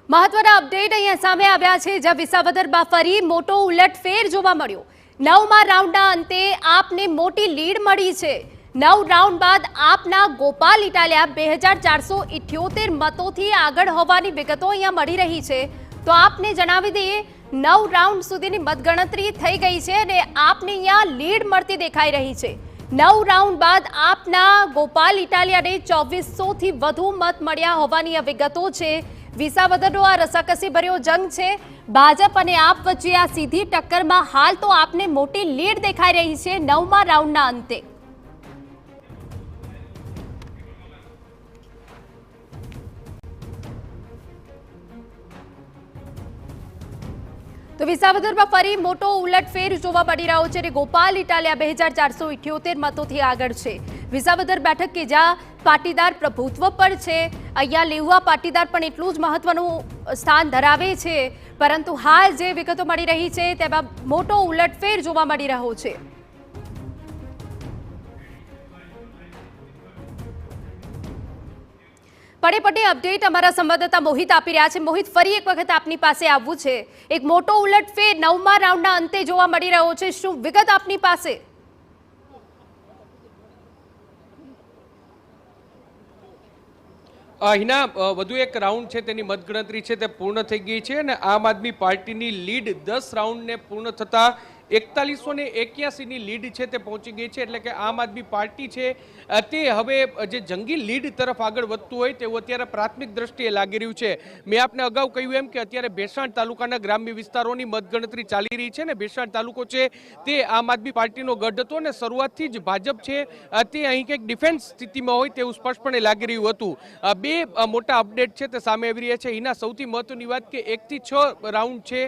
મહત્વના અપડેટ અહીંયા સામે આવ્યા છે, જ્યાં વિસાવદરમાં ફરી મોટો ઉલટફેર જોવા મળ્યો। 9મા રાઉન્ડના અંતે આપને મોટી લીડ મળી છે। 9 રાઉન્ડ બાદ આપના ગોપાલ ઇટાલિયા 2478 મતોથી આગળ હોવાની વિગતો અહીંયા મળી રહી છે। તો આપને જણાવી દઈએ, 9 રાઉન્ડ સુધીની મતગણતરી થઈ ગઈ છે અને આપને અહીંયા લીડ મળતી દેખાઈ રહી છે। 9 રાઉન્ડ બાદ આપના ગોપાલ ઇટાલિયાને 2400થી વધુ મત મળ્યા હોવાની વિગતો છે। વિસાવદરનો આ રસાકસી ભર્યો જંગ છે। ભાજપ અને આપ વચ્ચે આ સીધી ટક્કરમાં હાલ તો આપને મોટી લીડ દેખાઈ રહી છે 9મા રાઉન્ડના અંતે। તો વિસાવદરમાં ફરી મોટો ઉલટફેર જોવા મળી રહ્યો છે અને ગોપાલ ઇટાલિયા 2478 મતોથી આગળ છે। વિસાવદર બેઠક કે જ્યાં પાટીદાર પ્રભુત્વ પર છે, અહીંયા લેઉવા પાટીદાર પણ એટલું જ મહત્વનું સ્થાન ધરાવે છે, પરંતુ હાલ જે વિગતો મળી રહી છે તેમાં મોટો ઉલટફેર જોવા મળી રહ્યો છે। પડે પડે અપડેટ અમારા સંવાદદાતા મોહિત આપી રહ્યા છે। મોહિત, ફરી એક વખત આપની પાસે આવવું છે। એક મોટો ઉલટફેર 9મા રાઉન્ડના અંતે જોવા મળી રહ્યો છે, શું વિગત આપની પાસે? હિના, વધુ એક રાઉન્ડ છે તેની મતગણતરી છે તે પૂર્ણ થઈ ગઈ છે અને આમ આદમી પાર્ટીની લીડ 10 રાઉન્ડને પૂર્ણ થતા 4181ની લીડ છે તે પહોંચી ગઈ છે। એટલે કે આમ આદમી પાર્ટી છે તે હવે જે જંગી લીડ તરફ આગળ વધતું હોય તેવું અત્યારે પ્રાથમિક દ્રષ્ટિએ લાગી રહ્યું છે। મેં આપને અગાઉ કહ્યું એમ કે અત્યારે ભેસાણ તાલુકાના ગ્રામ્ય વિસ્તારોની મતગણતરી ચાલી રહી છે ને ભેસાણ તાલુકો છે તે આમ આદમી પાર્ટીનો ગઢ હતો અને શરૂઆતથી જ ભાજપ છે તે અહીં કંઈક ડિફેન્સ સ્થિતિમાં હોય તેવું સ્પષ્ટપણે લાગી રહ્યું હતું। બે મોટા અપડેટ છે તે સામે આવી રહ્યા છે। એના સૌથી મહત્વની વાત કે 1 થી 6 રાઉન્ડ છે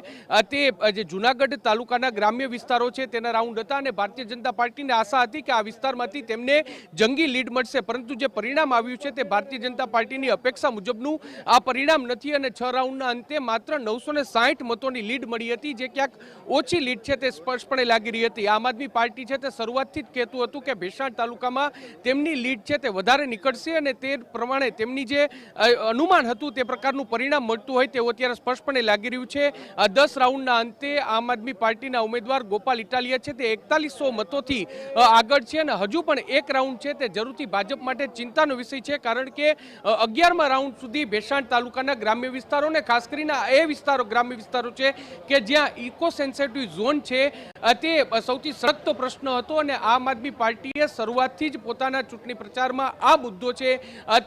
તે જે જૂનાગઢ તાલુકાના ગ્રામ્ય વિસ્તારો છે તેના રાઉન્ડ હતા અને ભારતીય જનતા પાર્ટીને આશા હતી કે આ વિસ્તારમાંથી તેમને જંગી લીડ મળશે, પરંતુ જે પરિણામ આવ્યું છે તે ભારતીય જનતા પાર્ટીની અપેક્ષા મુજબનું આ પરિણામ નથી અને 6 રાઉન્ડના અંતે માત્ર 960 મતોની લીડ મળી હતી, જે ક્યાંક ઓછી લીડ છે તે સ્પષ્ટપણે લાગી રહી હતી। આમ આદમી પાર્ટી છે તે શરૂઆતથી જ કહેતું હતું કે ભેસાણ તાલુકામાં તેમની લીડ છે તે વધારે નીકળશે અને તે પ્રમાણે તેમની જે અનુમાન હતું તે પ્રકારનું પરિણામ મળતું હોય તેવું અત્યારે સ્પષ્ટપણે લાગી રહ્યું છે। 10 રાઉન્ડના અંતે આમ આદમી પાર્ટીના ઉમેદવાર ગોપાલ ઇટાલિયા છે તે 4100 મતોથી આગળ છે અને હજુ પણ એક રાઉન્ડ છે તે જરૂરથી ભાજપ માટે ચિંતાનો વિષય છે, કારણ કે 11મા રાઉન્ડ સુધી ભેસાણ તાલુકાના ગ્રામ્ય વિસ્તારો ને ખાસ કરીને એ વિસ્તારો ગ્રામ્ય વિસ્તારો છે કે જ્યાં ઇકો સેન્સિટિવ ઝોન છે તે સૌથી સળગતો પ્રશ્ન હતો અને આમ આદમી પાર્ટીએ શરૂઆતથી જ પોતાના ચૂંટણી પ્રચારમાં આ મુદ્દો છે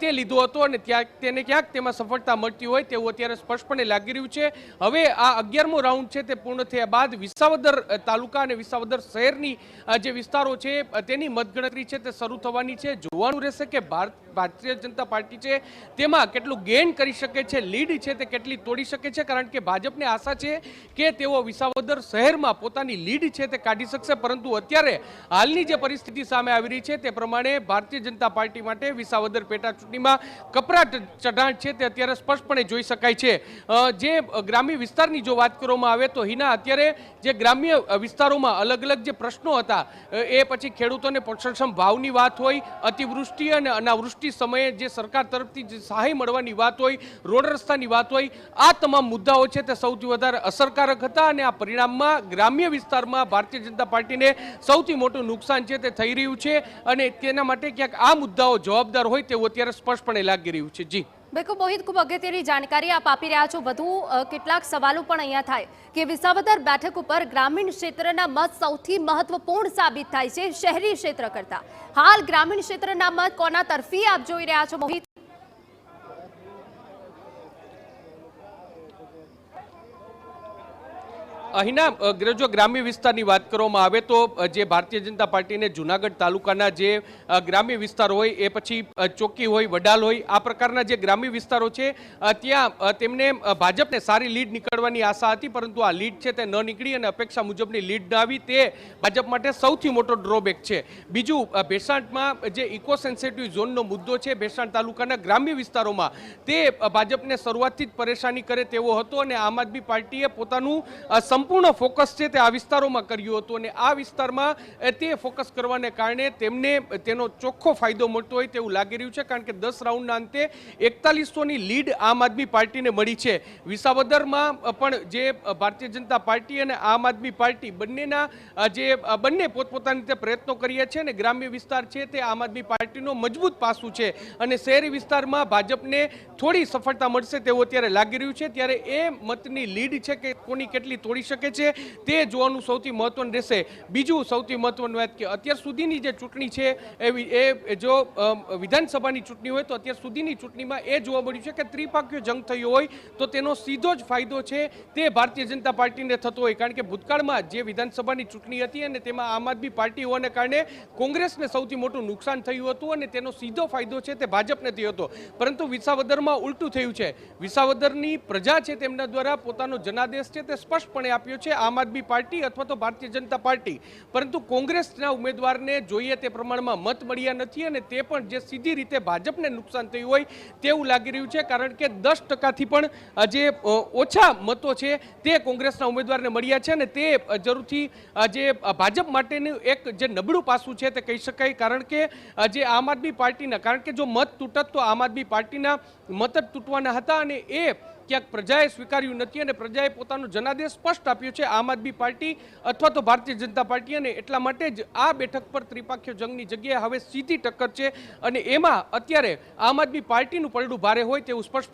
તે લીધો હતો અને તેને ક્યાંક તેમાં સફળતા મળતી હોય તેવું અત્યારે સ્પષ્ટપણે લાગી રહ્યું છે। હવે આ 11મો રાઉન્ડ છે તે પૂર્ણ થયા બાદ વિસાવદર તાલુકા અને વિસાવદર શહેરની જે વિસ્તારો છે તેની મતગણતરી છે તે શરૂ થવાની છે। જોવાનું રહેશે કે ભારતીય જનતા પાર્ટી છે તેમાં કેટલું ગેઇન કરી શકે છે, લીડ છે તે કેટલી તોડી શકે છે, કારણ કે ભાજપને આશા છે કે તેઓ વિસાવદર શહેરમાં પોતાની લીડ છે તે કાઢી શકશે, પરંતુ અત્યારે હાલની જે પરિસ્થિતિ સામે આવી રહી છે તે પ્રમાણે ભારતીય જનતા પાર્ટી માટે વિસાવદર પેટા ચૂંટણીમાં કપરાટ ચઢાણ છે તે અત્યારે સ્પષ્ટપણે જોઈ શકાય છે। જે ગ્રામ્ય વિસ્તારની જો વાત કરવામાં આવે તો હિના, અત્યારે જે ગ્રામ્ય વિસ્તારોમાં અલગ અલગ જે પ્રશ્નો હતા એ પછી ખેડૂતોને પોષણક્ષમ ભાવની વાત હોય, અતિવૃષ્ટિ અને અનાવૃષ્ટિ સમયે જે સરકાર તરફથી જે સહાય મળવાની વાત હોય, રોડ રસ્તાની વાત હોય, આ તમામ મુદ્દાઓ છે તે સૌથી વધારે અસરકારક હતા અને આ પરિણામમાં ગ્રામ્ય વિસ્તારમાં ભારતીય જનતા પાર્ટીને સૌથી મોટું નુકસાન છે તે થઈ રહ્યું છે અને તેના માટે ક્યાંક આ મુદ્દાઓ જવાબદાર હોય તેવું અત્યારે સ્પષ્ટપણે લાગી રહ્યું છે। જી બિલકુલ મોહિત, ખૂબ અગત્યની જાણકારી આપ આપી રહ્યા છો। વધુ કેટલાક સવાલો પણ અહીંયા થાય કે વિસાવદર બેઠક ઉપર ગ્રામીણ ક્ષેત્રના મત સૌથી મહત્વપૂર્ણ સાબિત થાય છે શહેરી ક્ષેત્ર કરતા। હાલ ગ્રામીણ ક્ષેત્રના મત કોના તરફી આપ જોઈ રહ્યા છો મોહિત? અહીંના જો ગ્રામ્ય વિસ્તારની વાત કરવામાં આવે તો જે ભારતીય જનતા પાર્ટીને જૂનાગઢ તાલુકાના જે ગ્રામ્ય વિસ્તારો હોય એ પછી ચોકી હોય, વડાલ હોય, આ પ્રકારના જે ગ્રામ્ય વિસ્તારો છે ત્યાં તેમને ભાજપને સારી લીડ નીકળવાની આશા હતી, પરંતુ આ લીડ છે તે ન નીકળી અને અપેક્ષા મુજબની લીડ ન આવી, તે ભાજપ માટે સૌથી મોટો ડ્રોબેક છે। બીજું, ભેસાણમાં જે ઇકો સેન્સિટિવ ઝોનનો મુદ્દો છે ભેસાણ તાલુકાના ગ્રામ્ય વિસ્તારોમાં તે ભાજપને શરૂઆતથી જ પરેશાની કરે તેવો હતો અને આમ આદમી પાર્ટીએ પોતાનું સંપૂર્ણ ફોકસ છે તે આ વિસ્તારોમાં કર્યું હતું અને આ વિસ્તારમાં તે ફોકસ કરવાને કારણે તેમને તેનો ચોખ્ખો ફાયદો મળતો હોય તેવું લાગી રહ્યું છે, કારણ કે 10 રાઉન્ડના અંતે 4100ની લીડ આમ આદમી પાર્ટીને મળી છે. વિસાવદરમાં પણ જે ભારતીય જનતા પાર્ટી અને આમ આદમી પાર્ટી બંને પોતપોતાની રીતે પ્રયત્નો કર્યા છે અને ગ્રામ્ય વિસ્તાર છે તે આમ આદમી પાર્ટીનો મજબૂત પાસું છે અને શહેરી વિસ્તારમાં ભાજપને થોડી સફળતા મળશે તેવું અત્યારે લાગી રહ્યું છે. ત્યારે એ મતની લીડ છે કે કોની કેટલી તોડી શકે છે તે જોવાનું સૌથી મહત્વનું રહેશે. બીજું સૌથી મહત્વનું વાત કે અત્યાર સુધીની જે ચૂંટણી છે એ જો વિધાનસભાની ચૂંટણી હોય તો અત્યાર સુધીની ચૂંટણીમાં એ જોવા મળ્યું છે કે ત્રિપાંખીય જંગ થયો હોય તો તેનો સીધો જ ફાયદો છે તે ભારતીય જનતા પાર્ટીને થતો હોય, કારણ કે ભૂતકાળમાં જે વિધાનસભાની ચૂંટણી હતી અને તેમાં આમ આદમી પાર્ટી હોવાને કારણે કોંગ્રેસને સૌથી મોટું નુકસાન થયું હતું અને તેનો સીધો ફાયદો છે તે ભાજપને થયો હતો. પરંતુ વિસાવદરમાં ઉલટું થયું છે. વિસાવદરની પ્રજા છે તેમના દ્વારા પોતાનો જનાદેશ છે તે સ્પષ્ટપણે આપ્યો છે આમ આદમી પાર્ટી અથવા તો ભારતીય જનતા પાર્ટી, પરંતુ કોંગ્રેસના ઉમેદવારને જોઈએ તે પ્રમાણમાં મત મળ્યા નથી અને તે પણ જે સીધી રીતે ભાજપને નુકસાન થયું હોય તેવું લાગી રહ્યું છે, કારણ કે 10%થી પણ જે ઓછા મતો છે તે કોંગ્રેસના ઉમેદવારને મળ્યા છે અને તે જરૂરથી જે ભાજપ માટેનું એક જે નબળું પાસું છે તે કહી શકાય, કારણ કે જે આમ આદમી પાર્ટીના, કારણ કે જો મત તૂટત તો આમ આદમી પાર્ટીના મત જ તૂટવાના હતા અને એ ક્યાંક પ્રજાએ સ્વીકાર્યું નથી અને પ્રજાએ પોતાનો જનાદેશ સ્પષ્ટ આપ્યો છે આમ આદમી પાર્ટી અથવા તો ભારતીય જનતા પાર્ટી, અને એટલા માટે જ આ બેઠક પર ત્રિપાંખીય જંગની જગ્યાએ હવે સીધી ટક્કર છે અને એમાં અત્યારે આમ આદમી પાર્ટીનું પલડું ભારે હોય તેવું સ્પષ્ટ